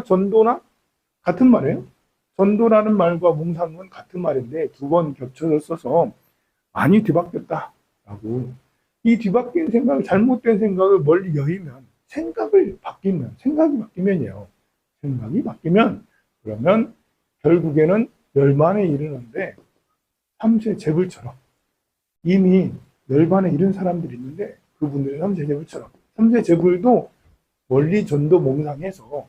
전도나 같은 말이에요. 전도라는 말과 몽상은 같은 말인데 두 번 겹쳐서 써서 많이 뒤바뀌었다라고. 이 뒤바뀐 생각을, 잘못된 생각을 멀리 여의면, 생각이 바뀌면이에요. 생각이 바뀌면, 그러면 결국에는 멸망에 이르는데, 삼세 제불처럼 이미 멸망에 이른 사람들이 있는데, 그분들은 삼세 제불처럼, 삼세 제불도 멀리 전도 몽상해서,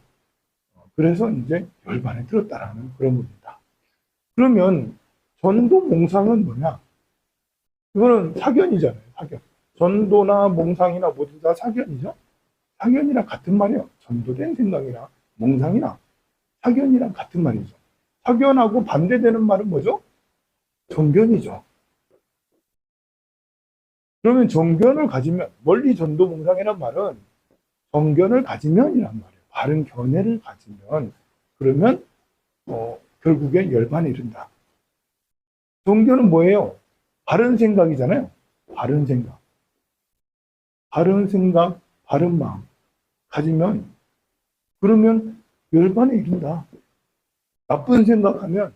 그래서 이제 열반에 들었다라는 그런 겁니다. 그러면 전도 몽상은 뭐냐? 이거는 사견이잖아요, 사견. 전도나 몽상이나 모두 다 사견이죠? 사견이랑 같은 말이에요. 전도된 생각이나 몽상이나 사견이랑 같은 말이죠. 사견하고 반대되는 말은 뭐죠? 정견이죠. 그러면 정견을 가지면, 멀리 전도 몽상이란 말은 정견을 가지면이란 말이에요. 바른 견해를 가지면, 그러면 결국엔 열반에 이른다. 정견은 뭐예요? 바른 생각이잖아요. 바른 생각. 바른 생각, 바른 마음 가지면, 그러면 열반에 이른다. 나쁜 생각하면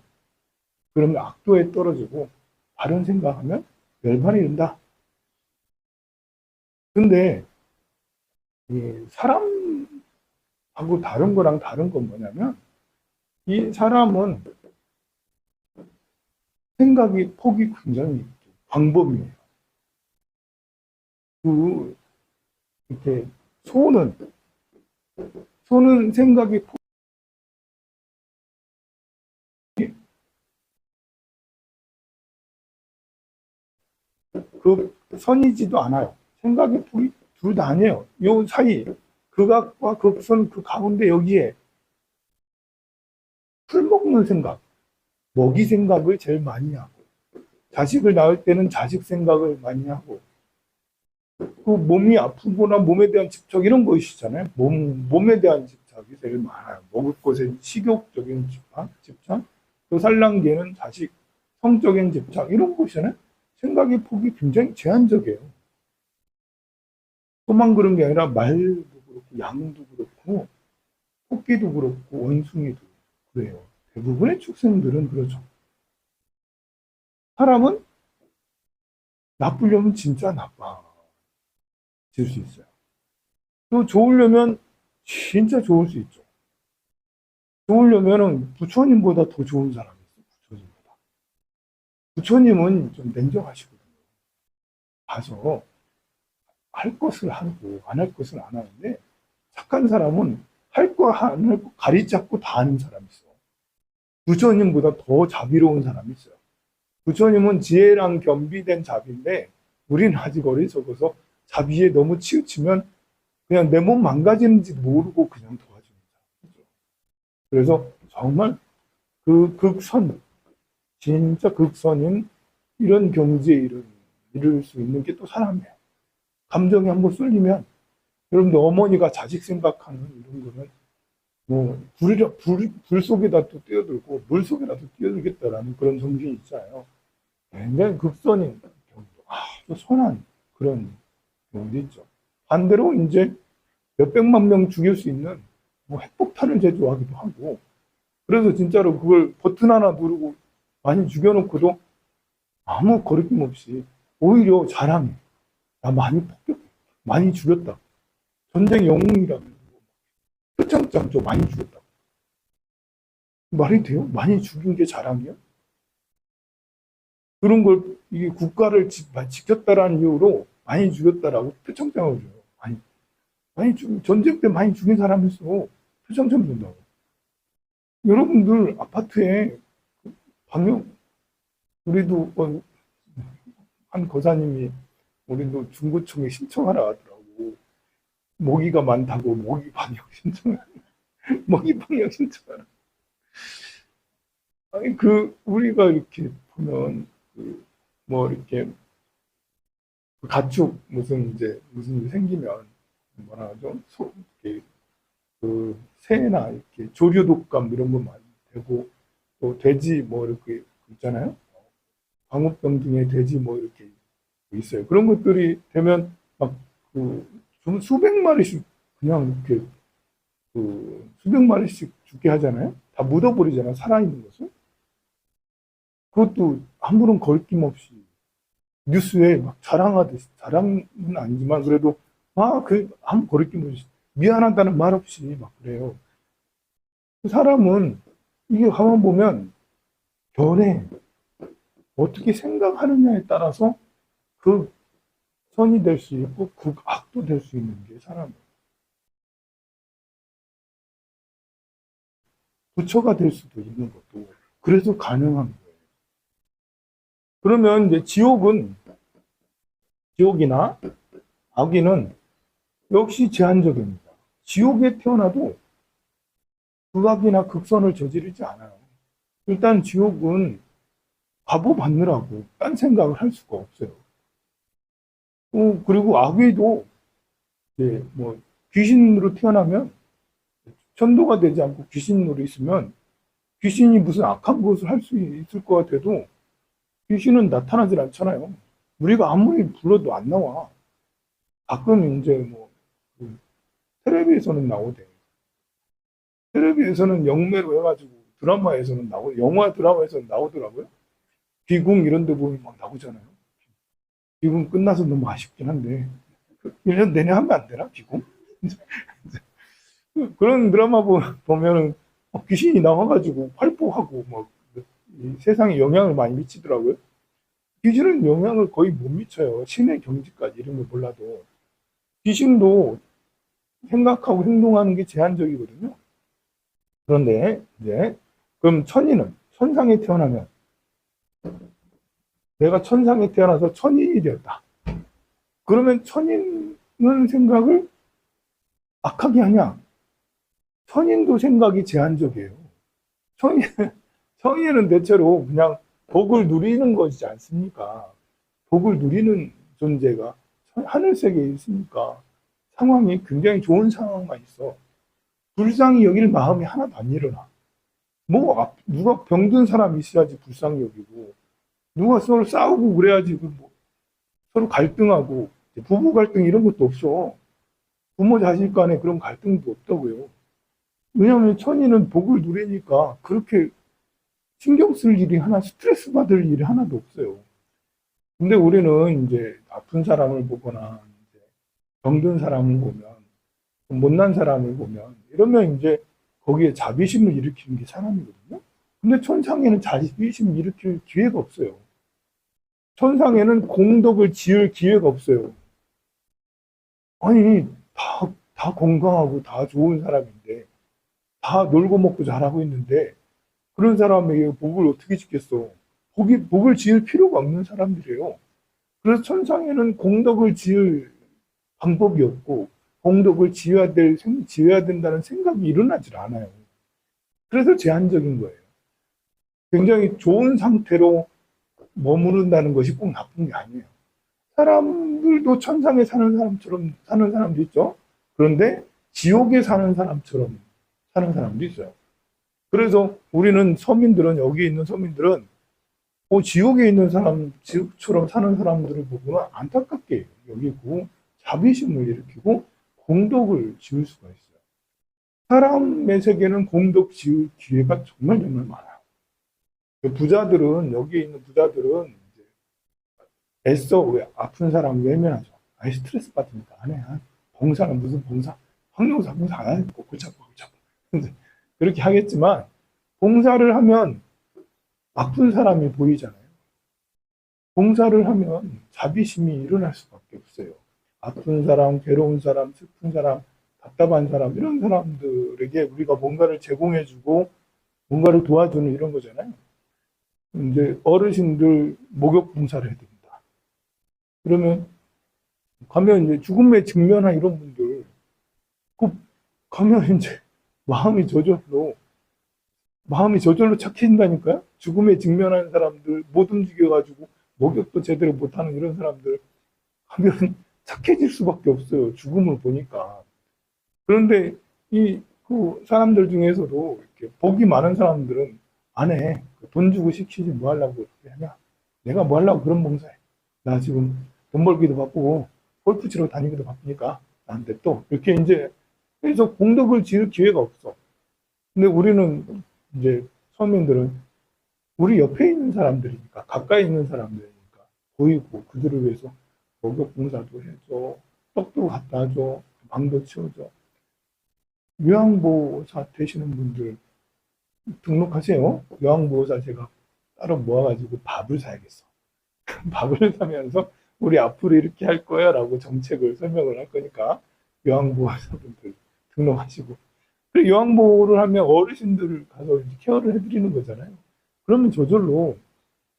그러면 악도에 떨어지고, 바른 생각하면 열반에 이른다. 근데 이 사람하고 다른 거랑 다른 건 뭐냐면, 이 사람은 생각이 폭이 굉장히 광범위해요. 이렇게 소는 생각이 선이지도 않아요. 생각의 폭이 둘 다 아니에요. 요 사이, 극악과 극선, 그 가운데 여기에 풀 먹는 생각, 먹이 생각을 제일 많이 하고, 자식을 낳을 때는 자식 생각을 많이 하고, 그 몸이 아프거나 몸에 대한 집착 이런 거 있잖아요. 몸에 대한 집착이 제일 많아요. 먹을 것에 식욕적인 집착, 또 산란계는 자식, 성적인 집착 이런 것이잖아요. 생각의 폭이 굉장히 제한적이에요. 또만 그런 게 아니라 말도 그렇고 양도 그렇고 토끼도 그렇고 원숭이도 그래요. 대부분의 축생들은 그렇죠. 사람은 나쁘려면 진짜 나빠질 수 있어요. 또 좋으려면 진짜 좋을 수 있죠. 좋으려면 부처님보다 더 좋은 사람이 있어요. 부처님보다. 부처님은 좀 냉정하시거든요. 가서 할 것을 하고 안 할 것을 안 하는데, 착한 사람은 할 거 안 할 거 가리 잡고 다 하는 사람이 있어. 부처님보다 더 자비로운 사람이 있어요. 부처님은 지혜랑 겸비된 자비인데, 우리는 아직 어리석어서 자비에 너무 치우치면 그냥 내 몸 망가지는지 모르고 그냥 도와주는 사람이죠. 그래서 정말 그 극선, 진짜 극선인 이런 경지에 이룰 수 있는 게 또 사람이에요. 감정이 한번 쏠리면, 여러분들 어머니가 자식 생각하는 이런 거는 뭐 불 속에다 또 뛰어들고 물 속에라도 뛰어들겠다라는 그런 정신이 있잖아요. 굉장히 극선인 경우도 아주 선한 그런 경우도 있죠. 반대로 이제 몇백만 명 죽일 수 있는 뭐 핵폭탄을 제조하기도 하고, 그래서 진짜로 그걸 버튼 하나 누르고 많이 죽여놓고도 아무 거리낌 없이 오히려 자랑해. 나 많이 폭격, 많이 죽였다. 전쟁 영웅이라면 표창장 저 많이 죽였다. 말이 돼요? 많이 죽인 게 자랑이야? 그런 걸 이게 국가를 지켰다라는 이유로 많이 죽였다라고 표창장을 줘요. 전쟁 때 많이 죽인 사람이 있어. 표창장 준다고. 여러분들 아파트에 방역, 우리도 한 거사님이 우리도 중구청에 신청하라 하더라고. 모기가 많다고 모기 방역 신청하라. 모기 방역 신청하라. 아니 우리가 이렇게 보면 뭐 이렇게 가축 무슨 일 생기면 뭐라 하죠? 이렇게 새나 이렇게 조류 독감 이런 거 많이 되고, 또 돼지 뭐 이렇게 있잖아요. 광우병 등의 돼지 뭐 이렇게 있어요. 그런 것들이 되면 막 좀 수백 마리씩 그냥 이렇게 수백 마리씩 죽게 하잖아요. 다 묻어버리잖아요. 살아있는 것을. 그것도 아무런 걸낌 없이 뉴스에 막 자랑하듯이, 자랑은 아니지만 그래도 아무 거리낌 없이 미안하다는 말 없이 막 그래요. 그 사람은 이게 가만 보면 변해. 어떻게 생각하느냐에 따라서 그 선이 될 수 있고 그 악도 될 수 있는 게 사람이에요. 부처가 될 수도 있는 것도 그래서 가능한 거예요. 그러면 이제 지옥이나 악귀는 역시 제한적입니다. 지옥에 태어나도 극악이나 극선을 저지르지 않아요. 일단 지옥은 바보 받느라고 딴 생각을 할 수가 없어요. 그리고 악귀도 이제 뭐 귀신으로 태어나면 천도가 되지 않고 귀신으로 있으면 귀신이 무슨 악한 것을 할 수 있을 것 같아도 귀신은 나타나질 않잖아요. 우리가 아무리 불러도 안 나와. 가끔 이제 뭐 텔레비에서는 나오대. 텔레비에서는 영매로 해가지고 드라마에서는 영화 드라마에서는 나오더라고요. 비궁 이런 데 보면 막 나오잖아요. 비궁 끝나서 너무 아쉽긴 한데 1년 내내 하면 안 되나 비궁? 그런 드라마 보면은 귀신이 나와가지고 활보하고 막 세상에 영향을 많이 미치더라고요. 귀신은 영향을 거의 못 미쳐요. 신의 경지까지 이런 거 몰라도. 귀신도 생각하고 행동하는 게 제한적이거든요. 그런데 이제 그럼 천상에 태어나면 내가 천상에 태어나서 천인이 되었다. 그러면 천인은 생각을 악하게 하냐? 천인도 생각이 제한적이에요. 천인은 대체로 그냥 복을 누리는 것이지 않습니까? 복을 누리는 존재가 하늘세계에 있으니까 상황이 굉장히 좋은 상황만 있어. 불쌍히 여길 마음이 하나도 안 일어나. 누가 병든 사람이 있어야지 불쌍히 여기고, 누가 서로 싸우고 그래야지 서로 갈등하고, 부부 갈등 이런 것도 없어. 부모 자식 간에 그런 갈등도 없다고요. 왜냐하면 천인은 복을 누리니까 그렇게 신경 쓸 일이 스트레스 받을 일이 하나도 없어요. 근데 우리는 이제 아픈 사람을 보거나, 이제 병든 사람을 보면, 못난 사람을 보면, 이러면 이제 거기에 자비심을 일으키는 게 사람이거든요. 근데 천상에는 자비심을 일으킬 기회가 없어요. 천상에는 공덕을 지을 기회가 없어요. 아니, 다 건강하고 다 좋은 사람인데, 다 놀고 먹고 잘하고 있는데, 그런 사람에게 복을 어떻게 짓겠어? 복을 지을 필요가 없는 사람들이에요. 그래서 천상에는 공덕을 지을 방법이 없고, 공덕을 지어야 된다는 생각이 일어나질 않아요. 그래서 제한적인 거예요. 굉장히 좋은 상태로 머무른다는 것이 꼭 나쁜 게 아니에요. 사람들도 천상에 사는 사람처럼 사는 사람도 있죠. 그런데 지옥에 사는 사람처럼 사는 사람도 있어요. 그래서 우리는 여기 있는 서민들은 지옥에 있는 지옥처럼 사는 사람들을 보고는 안타깝게 여기고 자비심을 일으키고 공덕을 지을 수가 있어요. 사람의 세계는 공덕 지을 기회가 정말 많아요. 여기 있는 부자들은 애써 아픈 사람 외면하죠. 스트레스 받으니까 안 해. 봉사는 무슨 봉사? 황룡사 봉사 안 하고 골잡고. 그렇게 하겠지만 봉사를 하면 아픈 사람이 보이잖아요. 봉사를 하면 자비심이 일어날 수밖에 없어요. 아픈 사람, 괴로운 사람, 슬픈 사람, 답답한 사람, 이런 사람들에게 우리가 뭔가를 제공해주고 뭔가를 도와주는 이런 거잖아요. 이제 어르신들 목욕 봉사를 해야 됩니다. 그러면 가면 이제 죽음에 직면한 이런 분들, 가면 이제 마음이 저절로 착해진다니까요? 죽음에 직면한 사람들, 못 움직여가지고 목욕도 제대로 못하는 이런 사람들 하면 착해질 수밖에 없어요. 죽음을 보니까. 그런데 그 사람들 중에서도 이렇게 복이 많은 사람들은 안 해. 돈 주고 시키지 뭐 하려고 그렇게 하냐. 내가 뭐 하려고 그런 봉사해. 나 지금 돈 벌기도 바쁘고 골프 치러 다니기도 바쁘니까 나한테 또 이렇게 이제 그래서 공덕을 지을 기회가 없어. 근데 우리는 이제 서민들은 우리 옆에 있는 사람들이니까, 가까이 있는 사람들이니까 보이고 그들을 위해서 목욕 봉사도 해줘, 떡도 갖다 줘, 방도 치워줘. 요양보호사 되시는 분들 등록하세요. 요양보호사 제가 따로 모아가지고 밥을 사야겠어. 밥을 사면서 우리 앞으로 이렇게 할 거야 라고 정책을 설명을 할 거니까 요양보호사분들 등록하시고. 그리고 요양보호를 하면 어르신들을 가서 케어를 해드리는 거잖아요. 그러면 저절로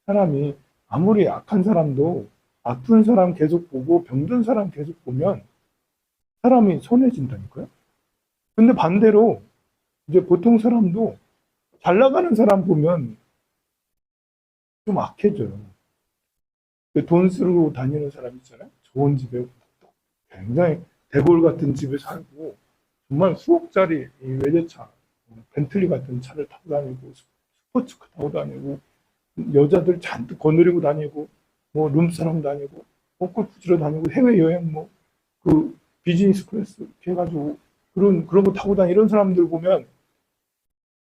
사람이 아무리 악한 사람도 아픈 사람 계속 보고 병든 사람 계속 보면 사람이 선해진다니까요. 근데 반대로 이제 보통 사람도 잘 나가는 사람 보면 좀 악해져요. 돈 쓰고 다니는 사람 있잖아요. 좋은 집에 굉장히 대골 같은 집에 살고 정말 수억짜리 이 외제차, 벤틀리 같은 차를 타고 다니고 스포츠카 타고 다니고 여자들 잔뜩 거느리고 다니고 뭐 룸사롱 다니고 골프 치러 다니고 해외여행 뭐 그 비즈니스 클래스 이렇게 해가지고 그런 거 타고 다니는 이런 사람들 보면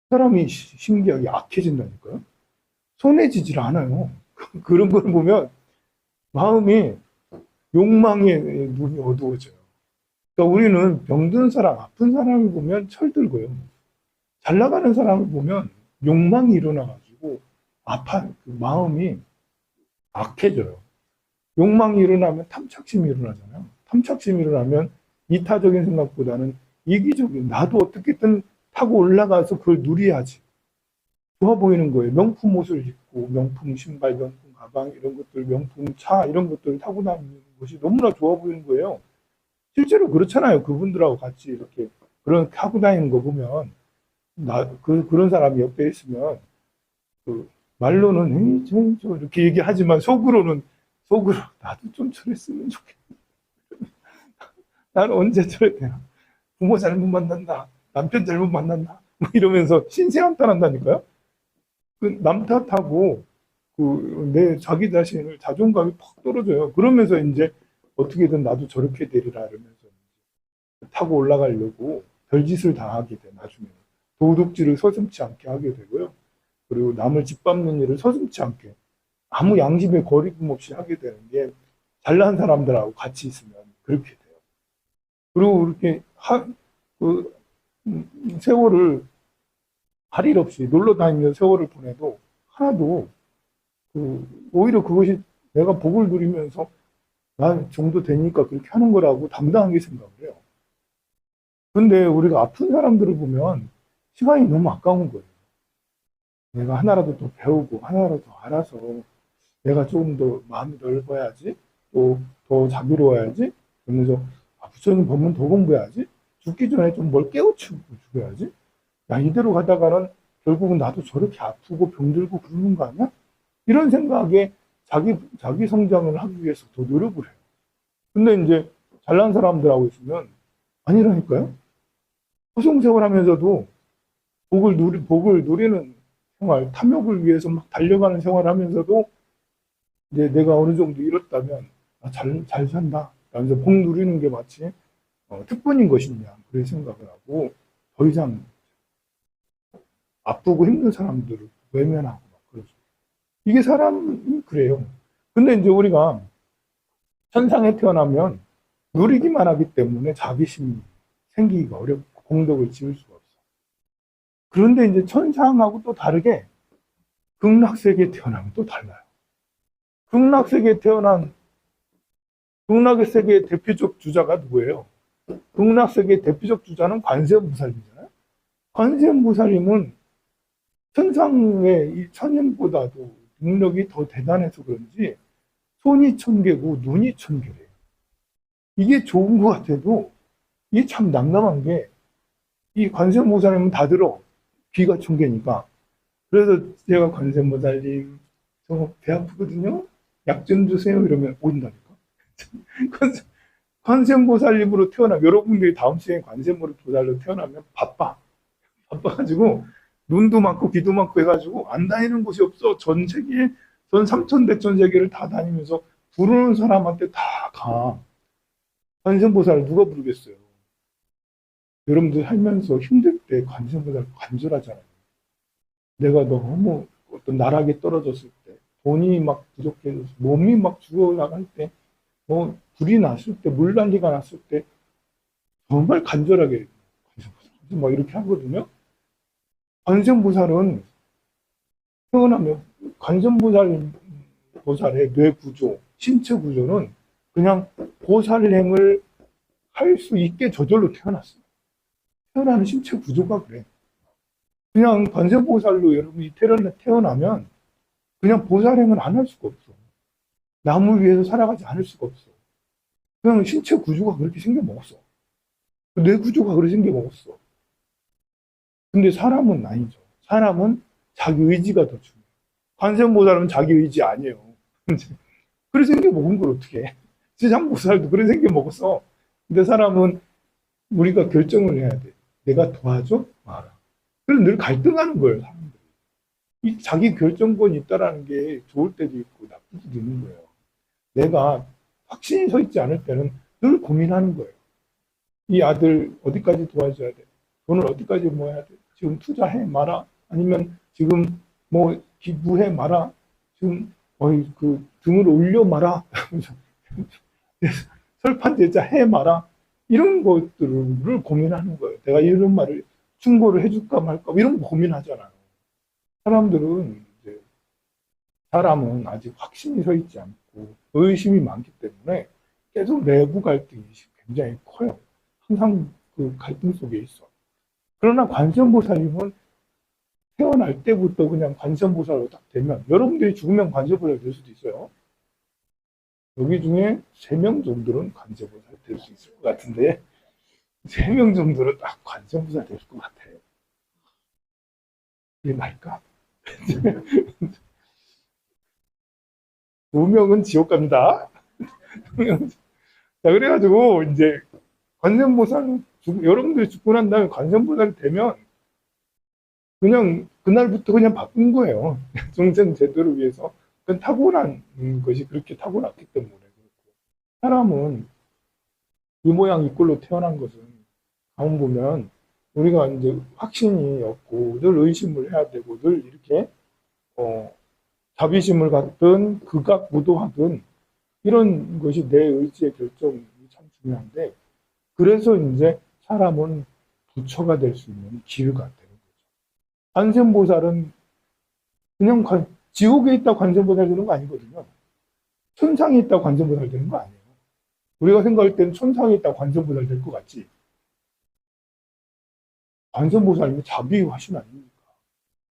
사람이 신기하게 악해진다니까요. 손해지질 않아요. 그런 걸 보면 마음이 욕망의 눈이 어두워져요. 그러니까 우리는 병든 사람, 아픈 사람을 보면 철들고요. 잘 나가는 사람을 보면 욕망이 일어나가지고 그 마음이 악해져요. 욕망이 일어나면 탐착심이 일어나잖아요. 탐착심이 일어나면 이타적인 생각보다는 이기적인, 나도 어떻게든 타고 올라가서 그걸 누려야지. 좋아 보이는 거예요. 명품 옷을 입고, 명품 신발, 명품 가방, 이런 것들, 명품 차, 이런 것들을 타고 다니는 것이 너무나 좋아 보이는 거예요. 실제로 그렇잖아요. 그분들하고 같이 이렇게 그런 타고 다니는 거 보면, 그런 사람이 옆에 있으면, 말로는, 에이, 저, 이렇게 얘기하지만 속으로, 나도 좀 저랬으면 좋겠다. 난 언제 저랬대나. 부모 잘못 만난다. 남편 잘못 만난다. 뭐 이러면서 신세한탄한다니까요. 남 탓하고 내 자기 자신을 자존감이 팍 떨어져요. 그러면서 이제 어떻게든 나도 저렇게 되리라 이러면서 타고 올라가려고 별짓을 다 하게 돼. 나중에 도둑질을 서슴지 않게 하게 되고요. 그리고 남을 짓밟는 일을 서슴지 않게 아무 양심의 거리낌 없이 하게 되는 게 잘난 사람들하고 같이 있으면 그렇게 돼요. 그리고 이렇게 그 세월을 할 일 없이 놀러 다니면서 세월을 보내도 하나도 오히려 그것이 내가 복을 누리면서 나 정도 되니까 그렇게 하는 거라고 당당하게 생각을 해요. 근데 우리가 아픈 사람들을 보면 시간이 너무 아까운 거예요. 내가 하나라도 더 배우고 하나라도 더 알아서 내가 조금 더 마음이 넓어야지, 또 더 자비로워야지, 그러면서 부처님 법문 더 공부해야지, 죽기 전에 좀 뭘 깨우치고 죽어야지. 야, 이대로 가다가는 결국은 나도 저렇게 아프고 병들고 그러는 거 아니야? 이런 생각에 자기 성장을 하기 위해서 더 노력을 해요. 근데 이제 잘난 사람들하고 있으면 아니라니까요? 후송생활 하면서도 복을 누리는 생활, 탐욕을 위해서 막 달려가는 생활을 하면서도 이제 내가 어느 정도 이뤘다면 잘 산다. 라면서 복 누리는 게 마치 특권인 것이냐. 그런 생각을 하고 더 이상 아프고 힘든 사람들을 외면하고 막 그러죠. 이게 사람이 그래요. 근데 이제 우리가 천상에 태어나면 누리기만 하기 때문에 자비심이 생기기가 어렵고 공덕을 지을 수가 없어. 그런데 이제 천상하고 또 다르게 극락세계에 태어나면 또 달라요. 극락세계에 태어난 극락의 세계의 대표적 주자가 누구예요? 극락세계의 대표적 주자는 관세음보살이잖아요. 관세음보살님은 천상의 이 천연보다도 능력이 더 대단해서 그런지 손이 천개고 눈이 천개래요. 이게 좋은 것 같아도 이게 참 난감한 게 이 관세음보살님은 다 들어. 귀가 천개니까. 그래서 제가 관세음보살님 저 배 아프거든요. 약 좀 주세요 이러면 온다니까. 관세음보살님으로 태어나 여러분들이 다음 시에 관세음보살로 태어나면 바빠가지고 눈도 많고 귀도 많고 해가지고 안 다니는 곳이 없어. 전 세계에 전 삼천대천 세계를 다 다니면서 부르는 사람한테 다 가. 관세음보살 누가 부르겠어요. 여러분들 살면서 힘들 때 관세음보살 간절하잖아요. 내가 너무 어떤 나락에 떨어졌을 때, 돈이 막 부족해서 몸이 막 죽어나갈 때, 뭐 불이 났을 때, 물난리가 났을 때 정말 간절하게 관세음보살 막 이렇게 하거든요. 관세음보살은 태어나면 보살의 뇌 구조, 신체 구조는 그냥 보살행을 할 수 있게 저절로 태어났어요. 태어나는 신체 구조가 그래. 그냥 관세음보살로 여러분이 태어나면 그냥 보살행을 안 할 수가 없어. 남을 위해서 살아가지 않을 수가 없어. 그냥 신체 구조가 그렇게 생겨 먹었어. 뇌 구조가 그렇게 생겨 먹었어. 근데 사람은 아니죠. 사람은 자기 의지가 더 중요해. 관세음보살은 자기 의지 아니에요. 그래 생겨 먹은 걸 어떻게 해? 지장보살도 그래 생겨 먹었어. 근데 사람은 우리가 결정을 해야 돼. 내가 도와줘? 말아. 그래서 늘 갈등하는 거예요, 사람들이. 이 자기 결정권이 있다라는 게 좋을 때도 있고 나쁠 때도 있는 거예요. 내가 확신이 서 있지 않을 때는 늘 고민하는 거예요. 이 아들 어디까지 도와줘야 돼? 돈을 어디까지 모아야 돼? 지금 투자해 마라? 아니면 지금 뭐 기부해 마라? 지금 그 등을 올려 마라? 설판제자 해 마라? 이런 것들을 고민하는 거예요. 내가 이런 말을 충고를 해줄까 말까 이런 거 고민하잖아요. 사람은 아직 확신이 서 있지 않고 의심이 많기 때문에 계속 내부 갈등이 굉장히 커요. 항상 그 갈등 속에 있어. 그러나 관세음보살님은 태어날 때부터 그냥 관세음보살로 딱 되면 여러분들이 죽으면 관세음보살 될 수도 있어요. 여기 중에 3명 정도는 관세음보살 될 수 있을 것 같은데 3명 정도는 딱 관세음보살 될 것 같아요. 이게 말까? 2명은 지옥 갑니다. 자, 그래가지고 이제 관세음보살 여러분들이 죽고 난 다음에 관세음보살이 되면 그냥 그날부터 그냥 바꾼 거예요. 정생 제도를 위해서. 그건 타고난 것이 그렇게 타고났기 때문에 그렇고. 사람은 이 모양 이 꼴로 태어난 것은 가만 보면 우리가 이제 확신이 없고 늘 의심을 해야 되고 늘 이렇게 자비심을 갖든 극악무도하든 이런 것이 내 의지의 결정이 참 중요한데 그래서 이제 사람은 부처가 될 수 있는 기회가 되는 거죠. 관세음보살은 그냥 지옥에 있다 관세음보살 되는 거 아니거든요. 천상에 있다 관세음보살 되는 거 아니에요. 우리가 생각할 때는 천상에 있다 관세음보살 될 것 같지. 관세음보살은 자비의 화신 아닙니까?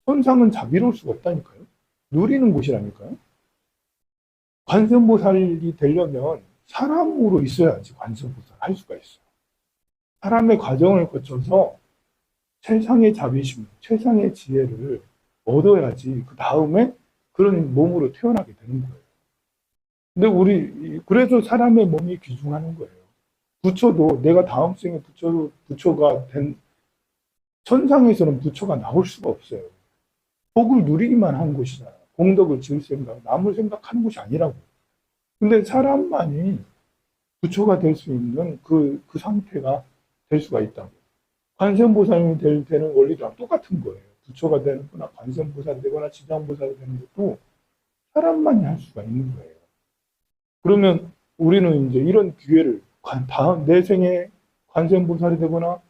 천상은 자비로울 수가 없다니까요. 누리는 곳이라니까요. 관세음보살이 되려면 사람으로 있어야지 관세음보살 할 수가 있어요. 사람의 과정을 거쳐서 최상의 자비심, 최상의 지혜를 얻어야지 그 다음에 그런 몸으로 태어나게 되는 거예요. 근데 그래서 사람의 몸이 귀중하는 거예요. 부처도 내가 다음 생에 부처가 된, 천상에서는 부처가 나올 수가 없어요. 복을 누리기만 한 곳이잖아요. 공덕을 지을 생각, 남을 생각하는 곳이 아니라고. 근데 사람만이 부처가 될 수 있는 그 상태가 될 수가 있다고. 관세음보살이 되는 원리랑 똑같은 거예요. 부처가 되거나 관세음보살이 되거나 지장보살이 되는 것도 사람만이 할 수가 있는 거예요. 그러면 우리는 이제 이런 기회를 다음 내 생에 관세음보살이 되거나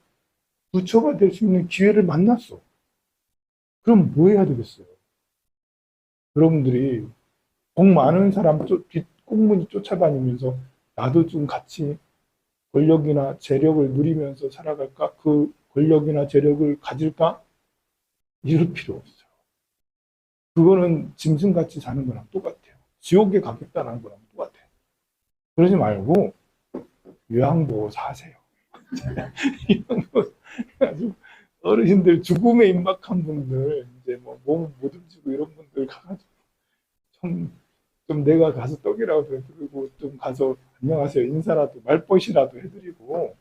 부처가 될 수 있는 기회를 만났어. 그럼 뭐 해야 되겠어요? 여러분들이 복 많은 사람 꽁무니 쫓아다니면서 나도 좀 같이 권력이나 재력을 누리면서 살아갈까? 그 권력이나 재력을 가질까? 이럴 필요 없어요. 그거는 짐승같이 사는 거랑 똑같아요. 지옥에 가겠다는 거랑 똑같아요. 그러지 말고 요양보 사세요. 아주 어르신들 죽음에 임박한 분들 이제 뭐 몸 못 움직이고 이런 분들 가가지고 좀 내가 가서 떡이라도 해드리고 좀 가서 안녕하세요 인사라도 말벗이라도 해드리고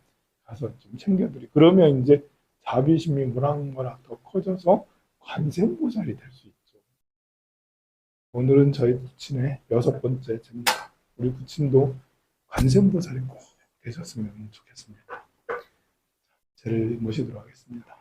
가서 좀 챙겨드리고 그러면 이제 자비심이 모락모락 더 커져서 관세음보살이 될 수 있죠. 오늘은 저희 부친의 6번째 제입니다. 우리 부친도 관세음보살이 꼭 되셨으면 좋겠습니다. 저를 모시도록 하겠습니다.